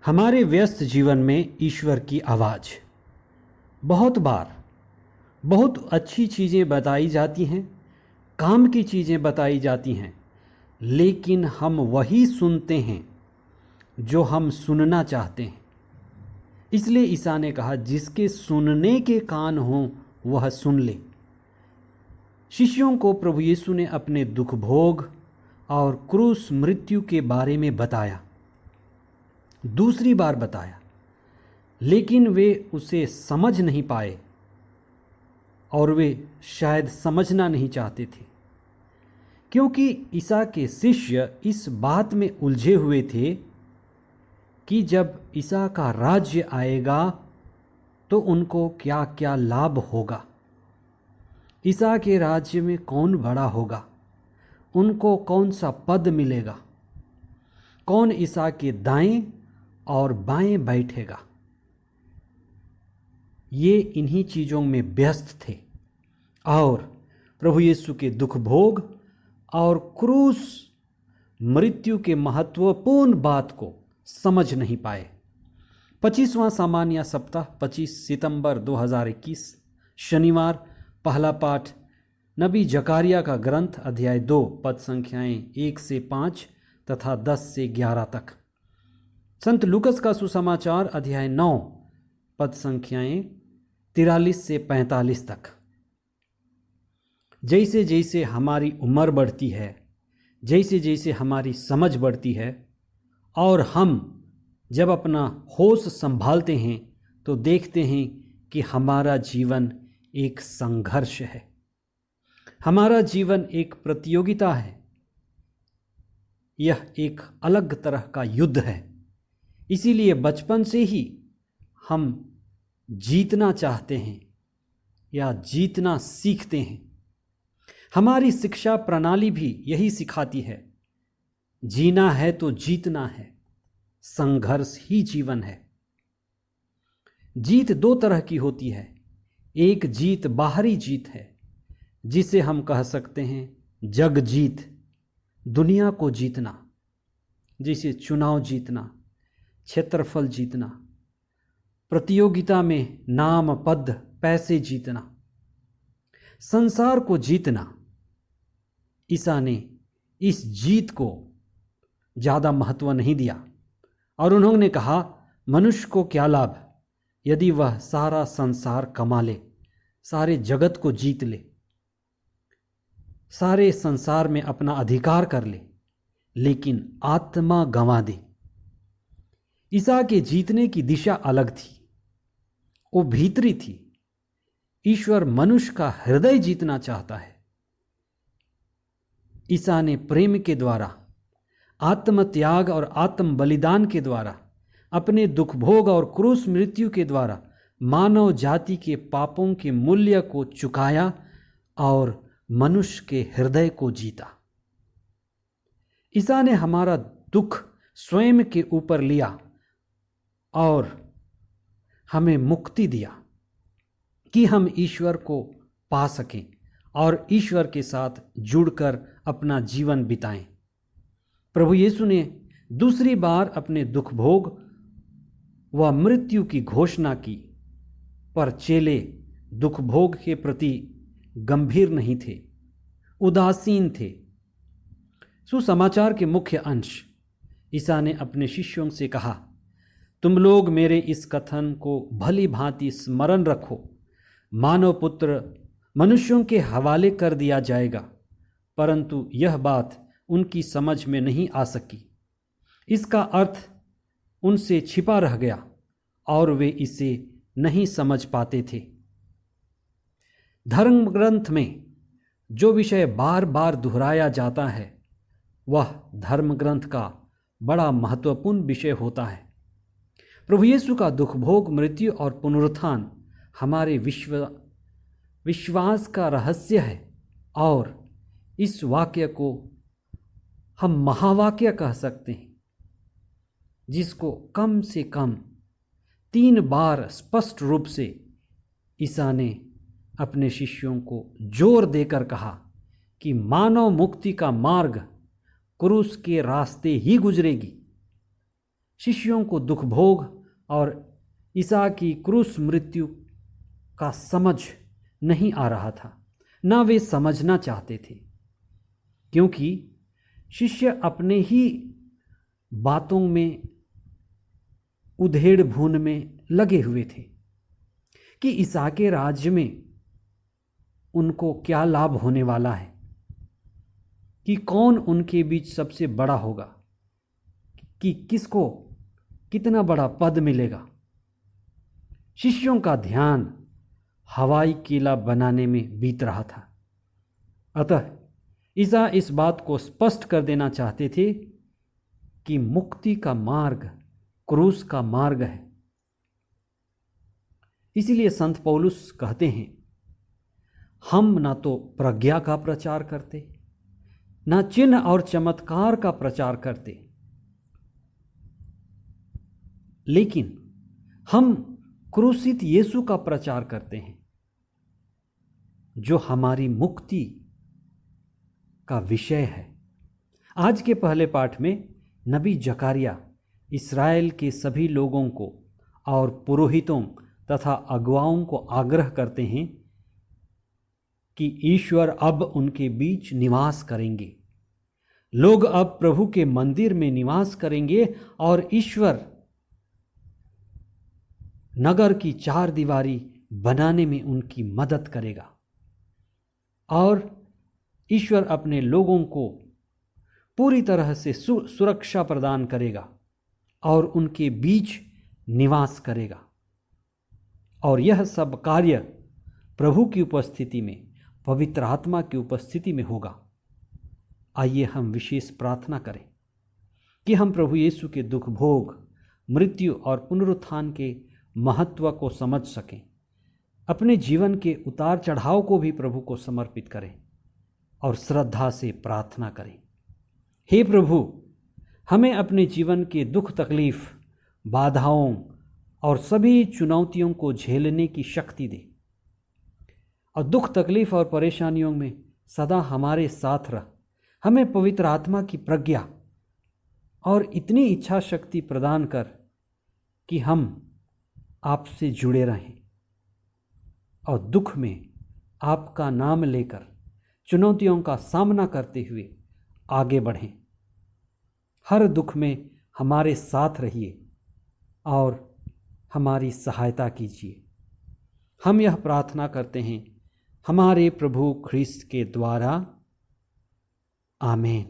हमारे व्यस्त जीवन में ईश्वर की आवाज़ बहुत बार बहुत अच्छी चीज़ें बताई जाती हैं, काम की चीज़ें बताई जाती हैं, लेकिन हम वही सुनते हैं जो हम सुनना चाहते हैं। इसलिए ईसा ने कहा, जिसके सुनने के कान हों वह सुन ले। शिष्यों को प्रभु यीशु ने अपने दुख भोग और क्रूस मृत्यु के बारे में बताया, दूसरी बार बताया, लेकिन वे उसे समझ नहीं पाए और वे शायद समझना नहीं चाहते थे, क्योंकि ईसा के शिष्य इस बात में उलझे हुए थे कि जब ईसा का राज्य आएगा तो उनको क्या क्या लाभ होगा, ईसा के राज्य में कौन बड़ा होगा, उनको कौन सा पद मिलेगा, कौन ईसा के दाएं और बाएं बैठेगा। ये इन्हीं चीज़ों में व्यस्त थे और प्रभु यीशु के दुख भोग और क्रूस मृत्यु के महत्वपूर्ण बात को समझ नहीं पाए। 25वां सामान्य सप्ताह 25 सितंबर 2021 शनिवार। पहला पाठ नबी जकारिया का ग्रंथ अध्याय 2 पद संख्याएं 1 से 5 तथा 10 से 11 तक। संत लूकस का सुसमाचार अध्याय 9 पद संख्याएं 43 से 45 तक। जैसे जैसे हमारी उम्र बढ़ती है, जैसे जैसे हमारी समझ बढ़ती है और हम जब अपना होश संभालते हैं तो देखते हैं कि हमारा जीवन एक संघर्ष है, हमारा जीवन एक प्रतियोगिता है, यह एक अलग तरह का युद्ध है। इसीलिए बचपन से ही हम जीतना चाहते हैं या जीतना सीखते हैं। हमारी शिक्षा प्रणाली भी यही सिखाती है, जीना है तो जीतना है, संघर्ष ही जीवन है। जीत दो तरह की होती है। एक जीत बाहरी जीत है, जिसे हम कह सकते हैं जग जीत, दुनिया को जीतना, जैसे चुनाव जीतना, क्षेत्रफल जीतना, प्रतियोगिता में नाम पद पैसे जीतना, संसार को जीतना। ईसा ने इस जीत को ज़्यादा महत्व नहीं दिया और उन्होंने कहा, मनुष्य को क्या लाभ यदि वह सारा संसार कमा ले, सारे जगत को जीत ले, सारे संसार में अपना अधिकार कर ले, लेकिन आत्मा गंवा दे। ईसा के जीतने की दिशा अलग थी, वो भीतरी थी। ईश्वर मनुष्य का हृदय जीतना चाहता है। ईसा ने प्रेम के द्वारा, आत्म त्याग और आत्म बलिदान के द्वारा, अपने दुख भोग और क्रूस मृत्यु के द्वारा मानव जाति के पापों के मूल्य को चुकाया और मनुष्य के हृदय को जीता। ईसा ने हमारा दुख स्वयं के ऊपर लिया और हमें मुक्ति दिया कि हम ईश्वर को पा सकें और ईश्वर के साथ जुड़कर अपना जीवन बिताएं। प्रभु यीशु ने दूसरी बार अपने दुख भोग व मृत्यु की घोषणा की, पर चेले दुख भोग के प्रति गंभीर नहीं थे, उदासीन थे। सुसमाचार के मुख्य अंश। ईसा ने अपने शिष्यों से कहा, तुम लोग मेरे इस कथन को भली भांति स्मरण रखो, मानव पुत्र मनुष्यों के हवाले कर दिया जाएगा। परंतु यह बात उनकी समझ में नहीं आ सकी। इसका अर्थ उनसे छिपा रह गया और वे इसे नहीं समझ पाते थे। धर्म ग्रंथ में जो विषय बार बार दोहराया जाता है, वह धर्म ग्रंथ का बड़ा महत्वपूर्ण विषय होता है। प्रभु यीशु का दुख भोग, मृत्यु और पुनरुत्थान हमारे विश्वास का रहस्य है और इस वाक्य को हम महावाक्य कह सकते हैं, जिसको कम से कम 3 बार स्पष्ट रूप से ईसा ने अपने शिष्यों को जोर देकर कहा कि मानव मुक्ति का मार्ग क्रूस के रास्ते ही गुजरेगी। शिष्यों को दुख भोग और ईसा की क्रूस मृत्यु का समझ नहीं आ रहा था, ना वे समझना चाहते थे, क्योंकि शिष्य अपने ही बातों में उधेड़ भून में लगे हुए थे कि ईसा के राज्य में उनको क्या लाभ होने वाला है, कि कौन उनके बीच सबसे बड़ा होगा, कि किसको कितना बड़ा पद मिलेगा। शिष्यों का ध्यान हवाई किला बनाने में बीत रहा था। अतः ईसा इस बात को स्पष्ट कर देना चाहते थे कि मुक्ति का मार्ग क्रूस का मार्ग है। इसीलिए संत पौलुस कहते हैं, हम ना तो प्रज्ञा का प्रचार करते, ना चिन्ह और चमत्कार का प्रचार करते, लेकिन हम क्रूसित यीशु का प्रचार करते हैं, जो हमारी मुक्ति का विषय है। आज के पहले पाठ में नबी जकारिया इस्राएल के सभी लोगों को और पुरोहितों तथा अगुवाओं को आग्रह करते हैं कि ईश्वर अब उनके बीच निवास करेंगे। लोग अब प्रभु के मंदिर में निवास करेंगे और ईश्वर नगर की चार दीवारी बनाने में उनकी मदद करेगा और ईश्वर अपने लोगों को पूरी तरह से सुरक्षा प्रदान करेगा और उनके बीच निवास करेगा। और यह सब कार्य प्रभु की उपस्थिति में, पवित्र आत्मा की उपस्थिति में होगा। आइए हम विशेष प्रार्थना करें कि हम प्रभु यीशु के दुख भोग, मृत्यु और पुनरुत्थान के महत्व को समझ सकें, अपने जीवन के उतार चढ़ाव को भी प्रभु को समर्पित करें और श्रद्धा से प्रार्थना करें। हे प्रभु, हमें अपने जीवन के दुख तकलीफ, बाधाओं और सभी चुनौतियों को झेलने की शक्ति दे और दुख तकलीफ और परेशानियों में सदा हमारे साथ रह। हमें पवित्र आत्मा की प्रज्ञा और इतनी इच्छा शक्ति प्रदान कर कि हम आपसे जुड़े रहें और दुख में आपका नाम लेकर चुनौतियों का सामना करते हुए आगे बढ़ें। हर दुख में हमारे साथ रहिए और हमारी सहायता कीजिए। हम यह प्रार्थना करते हैं हमारे प्रभु ख्रीस्त के द्वारा, आमीन।